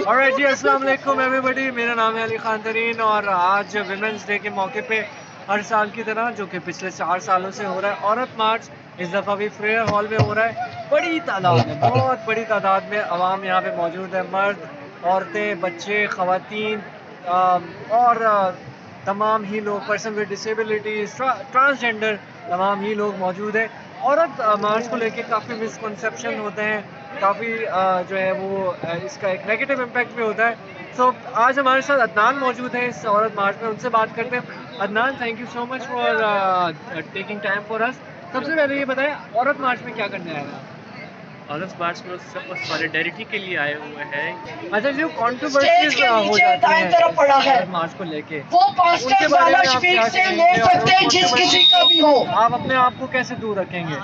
Alright जी, अस्सलाम वालेकुम everybody. मेरा नाम है अली खान तरीन और आज विमेंस डे के मौके पे हर साल की तरह जो कि पिछले 4 सालों से हो रहा है औरत मार्च, इस दफ़ा भी फ्रेयर हॉल में हो रहा है। बड़ी तादाद में, बहुत बड़ी तादाद में अवाम यहाँ पे मौजूद है। मर्द, औरतें, बच्चे, ख़वातीन और तमाम ही लोग, पर्सन विद डिसेबिलिटीज़, ट्रांसजेंडर, तमाम ही लोग मौजूद हैं। औरत मार्च को लेके काफ़ी मिसकंसेप्शन होते हैं, काफ़ी जो है वो इसका एक नेगेटिव इम्पैक्ट भी होता है। सो आज हमारे साथ अदनान मौजूद है इस औरत मार्च में, उनसे बात करते हैं। Adnan, thank you so much for taking time for us. सबसे पहले ये बताएं, औरत मार्च में क्या करने आए हैं आप? ऑनर्स मार्च में सबको सॉलिडेरिटी के लिए आए हुए हैं। अच्छा, जो कंट्रोवर्सीज हो जाती हैं औरत मार्च को लेके, उनके बारे में आप क्या कहेंगे और कंट्रोवर्सी आप अपने आप को कैसे दूर रखेंगे?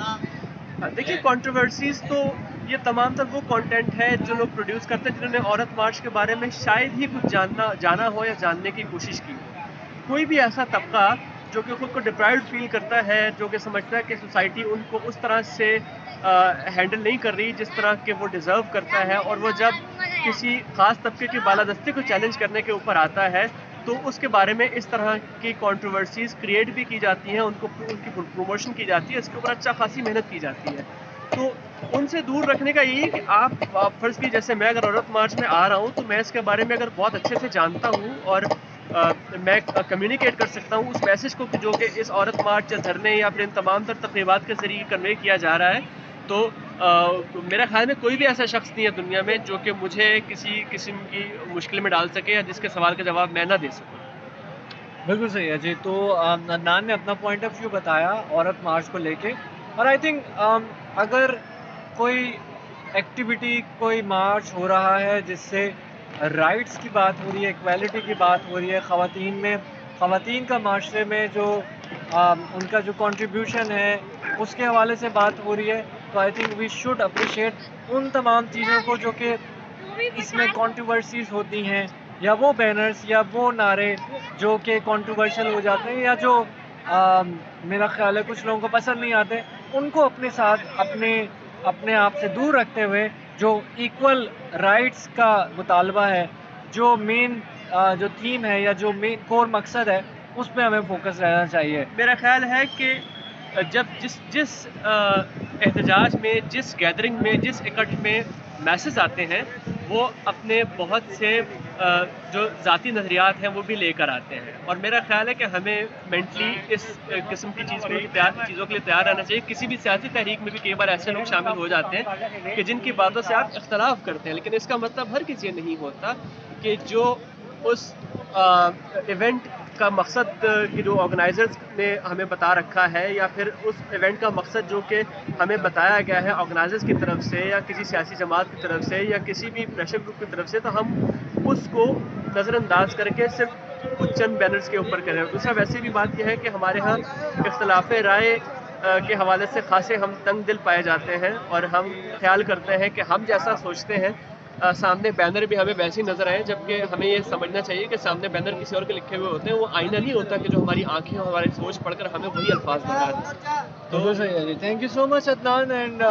देखिए, कंट्रोवर्सीज तो ये तमाम तर वो कंटेंट है जो लोग प्रोड्यूस करते हैं जिन्होंने औरत मार्च के बारे में शायद ही कुछ जाना हो या जानने की कोशिश की हो। कोई भी ऐसा तबका जो कि खुद को डिप्राइव्ड फील करता है, जो कि समझता है कि सोसाइटी उनको उस तरह से हैंडल नहीं कर रही जिस तरह के वो डिज़र्व करता है, और वो जब किसी ख़ास तबके की बालादस्ती को चैलेंज करने के ऊपर आता है तो उसके बारे में इस तरह की कंट्रोवर्सीज क्रिएट भी की जाती हैं, उनकी प्रमोशन की जाती है, इसके ऊपर अच्छा खासी मेहनत की जाती है। तो उनसे दूर रखने का यही है कि आप फ़र्ज़ की, जैसे मैं अगर औरत मार्च में आ रहा हूँ तो मैं इसके बारे में अगर बहुत अच्छे से जानता हूँ और मैं कम्युनिकेट कर सकता हूँ उस मैसेज को जो कि इस औरत मार्च या धरने या फिर इन तमाम तर तकरीबात के ज़रिए कन्वे किया जा रहा है, तो मेरा ख्याल में कोई भी ऐसा शख्स नहीं है दुनिया में जो कि मुझे किसी किस्म की मुश्किल में डाल सके या जिसके सवाल का जवाब मैं ना दे सकूँ। बिल्कुल सही है जी। तो अदनान ने अपना पॉइंट ऑफ व्यू बताया औरत मार्च को लेके, और आई थिंक अगर कोई एक्टिविटी, कोई मार्च हो रहा है जिससे राइट्स की बात हो रही है, इक्वालिटी की बात हो रही है, ख़वातीन का माशरे में जो उनका जो कंट्रीब्यूशन है उसके हवाले से बात हो रही है, तो I think we should appreciate उन तमाम चीज़ों को जो कि इसमें कंट्रोवर्सीज होती हैं, या वो बैनर्स या वो नारे जो कि कंट्रोवर्शियल हो जाते हैं, या जो मेरा ख्याल है कुछ लोगों को पसंद नहीं आते, उनको अपने साथ अपने आप से दूर रखते हुए जो इक्वल राइट्स का मुतालबा है, जो मेन जो थीम है या जो मेन कोर मकसद है, उस पे हमें फोकस रहना चाहिए। मेरा ख्याल है कि जब जिस जिस एहतजाज में, जिस गैदरिंग में, जिस इकट्ठ में मैसेज आते हैं, वो अपने बहुत से जो ज़ाती नज़रियात हैं वो भी लेकर आते हैं, और मेरा ख्याल है कि हमें मेंटली इस किस्म की चीज़ों के लिए तैयार रहना चाहिए। किसी भी सियासी तहरीक में भी कई बार ऐसे लोग शामिल हो जाते हैं कि जिनकी बातों से आप इख्तलाफ करते हैं, लेकिन इसका मतलब हर किसी नहीं होता कि जो उस इवेंट का मकसद की जो ऑर्गेनाइजर्स ने हमें बता रखा है, या फिर उस इवेंट का मकसद जो कि हमें बताया गया है ऑर्गेनाइजर्स की तरफ से या किसी सियासी जमात की तरफ से या किसी भी प्रेशर ग्रुप की तरफ से, तो हम उसको नज़रअंदाज करके सिर्फ कुछ चंद बैनर्स के ऊपर करें। दूसरा, वैसे भी बात यह है कि हमारे यहाँ इख्तलाफ राय के हवाले से खासे हम तंग दिल पाए जाते हैं, और हम ख्याल करते हैं कि हम जैसा सोचते हैं सामने बैनर भी हमें वैसे ही नज़र आए, जबकि हमें ये समझना चाहिए कि सामने बैनर किसी और के लिखे हुए होते हैं, वो आईना नहीं होता कि जो हमारी आंखें और हमारी सोच पढ़कर हमें वही अल्फाज बता तो सही है जी। Thank you so much Adnan, and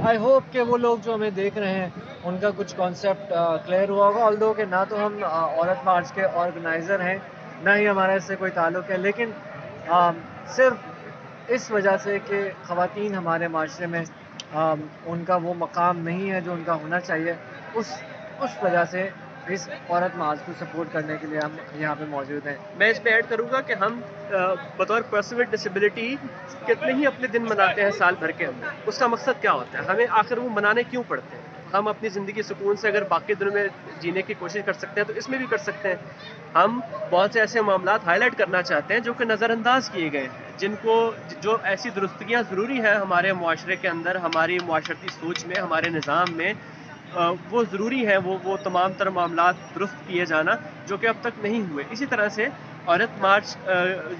I hope कि वो लोग जो हमें देख रहे हैं उनका कुछ कॉन्सेप्ट क्लियर हुआ होगा। ऑल्दो कि ना तो हम औरत मार्च के ऑर्गेनाइज़र हैं, ना ही हमारा इससे कोई ताल्लुक़ है, लेकिन सिर्फ इस वजह से कि ख़वातीन हमारे माशरे में उनका वो मकाम नहीं है जो उनका होना चाहिए, उस वजह से इस औरत मार्च को सपोर्ट करने के लिए हम यहाँ पे मौजूद हैं। मैं इस पे ऐड करूँगा कि हम बतौर पर्सन विद डिसेबिलिटी कितने ही अपने दिन मनाते हैं साल भर के अंदर, उसका मकसद क्या होता है, हमें आखिर वो मनाने क्यों पड़ते हैं? हम अपनी ज़िंदगी सुकून से अगर बाकी दिनों में जीने की कोशिश कर सकते हैं तो इसमें भी कर सकते हैं। हम बहुत से ऐसे मामलात हाईलाइट करना चाहते हैं जो कि नज़रअंदाज किए गए हैं, जिनको जो ऐसी दुरुस्तगियाँ ज़रूरी है हमारे मुआशरे के अंदर, हमारी मुआशरती सोच में, हमारे निज़ाम में, वो ज़रूरी है वो तमाम तर मामलात दुरुस्त किए जाना जो कि अब तक नहीं हुए। इसी तरह से औरत मार्च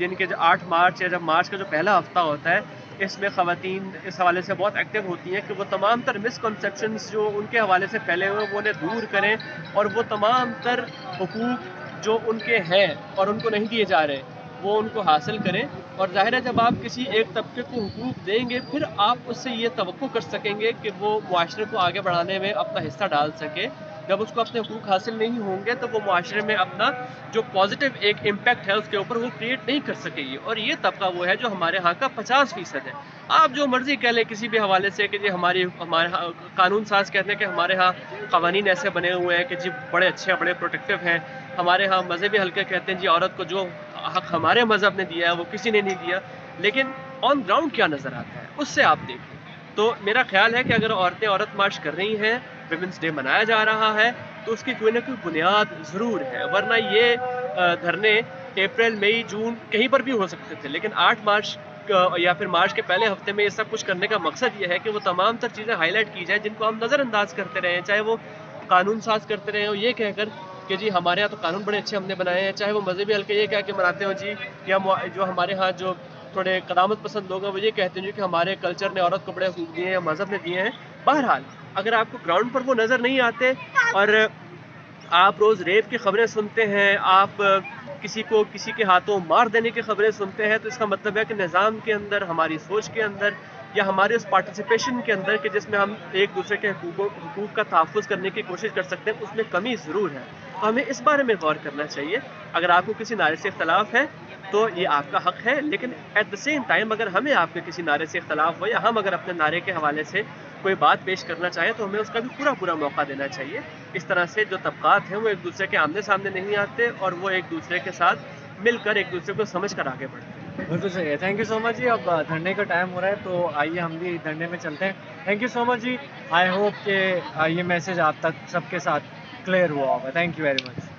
यानी कि जो 8 मार्च या जब मार्च का जो पहला हफ़्ता होता है, इसमें ख़वातीन इस हवाले से बहुत एक्टिव होती हैं कि वो तमाम तर मिसकंसेप्शंस जो उनके हवाले से फैले हुए हैं वो उन्हें दूर करें, और वो तमाम तर हुकूक जो उनके हैं और उनको नहीं दिए जा रहे वो उनको हासिल करें। और ज़ाहिर है जब आप किसी एक तबके को हुकूक देंगे, फिर आप उससे ये तवक्को कर सकेंगे कि वो मुआशरे को आगे बढ़ाने में अपना हिस्सा डाल सके। جب اس کو اپنے حقوق حاصل نہیں ہوں گے تو وہ معاشرے میں اپنا جو پازیٹیو ایک امپیکٹ ہے اس کے اوپر وہ کریٹ نہیں کر سکے گی. اور یہ طبقہ وہ ہے جو ہمارے ہاں کا 50% ہے. آپ جو مرضی کہہ لیں کسی بھی حوالے سے کہ جی ہمارے ہاں قانون ساز کہتے ہیں کہ ہمارے ہاں قوانین ایسے بنے ہوئے ہیں کہ جی بڑے اچھے بڑے پروٹیکٹیو ہیں. ہمارے ہاں مذہبی حلقے کہتے ہیں جی عورت کو جو حق ہمارے مذہب نے دیا ہے وہ کسی نے نہیں دیا. لیکن آن گراؤنڈ کیا نظر آتا ہے اس سے آپ دیکھیں. تو میرا خیال ہے کہ اگر عورت مارچ کر رہی ہیں, ویمنس ڈے منایا جا رہا ہے, تو اس کی کوئی نہ کوئی بنیاد ضرور ہے. ورنہ یہ دھرنے اپریل مئی جون کہیں پر بھی ہو سکتے تھے, لیکن 8 مارچ یا پھر مارچ کے پہلے ہفتے میں یہ سب کچھ کرنے کا مقصد یہ ہے کہ وہ تمام تر چیزیں ہائی لائٹ کی جائیں جن کو ہم نظر انداز کرتے رہے ہیں, چاہے وہ قانون ساز کرتے رہے ہوں یہ کہہ کر کہ جی ہمارے ہاں تو قانون بڑے اچھے ہم نے بنائے ہیں, چاہے وہ مذہبی حلقے یہ کہہ کے مناتے ہوں جی, یا جو ہمارے ہاں جو تھوڑے قدامت پسند لوگ ہیں وہ یہ کہتے ہیں جی کہ ہمارے کلچر نے عورت کو بڑے حقوق دیے ہیں یا مذہب نے دیے ہیں. بہرحال اگر آپ کو گراؤنڈ پر وہ نظر نہیں آتے اور آپ روز ریپ کی خبریں سنتے ہیں, آپ کسی کو کسی کے ہاتھوں مار دینے کی خبریں سنتے ہیں, تو اس کا مطلب ہے کہ نظام کے اندر, ہماری سوچ کے اندر, یا ہمارے اس پارٹیسپیشن کے اندر کہ جس میں ہم ایک دوسرے کے حقوق کا تحفظ کرنے کی کوشش کر سکتے ہیں, اس میں کمی ضرور ہے. تو ہمیں اس بارے میں غور کرنا چاہیے. اگر آپ کو کسی نعرے سے اختلاف ہے تو یہ آپ کا حق ہے, لیکن ایٹ دا سیم ٹائم اگر ہمیں آپ کے کسی نعرے سے اختلاف ہو یا ہم اگر اپنے نعرے کے حوالے سے کوئی بات پیش کرنا چاہیں تو ہمیں اس کا بھی پورا موقع دینا چاہیے. اس طرح سے جو طبقات ہیں وہ ایک دوسرے کے آمنے سامنے نہیں آتے اور وہ ایک دوسرے کے ساتھ مل کر ایک دوسرے کو سمجھ کر آگے بڑھتے ہیں. بالکل صحیح ہے. تھینک یو سو مچ جی. اب دھرنے کا ٹائم ہو رہا ہے تو آئیے ہم بھی دھرنے میں چلتے ہیں. تھینک یو سو مچ جی. آئی ہوپ کہ یہ میسج آپ تک سب کے ساتھ کلیئر ہوا ہوگا. Thank you very much.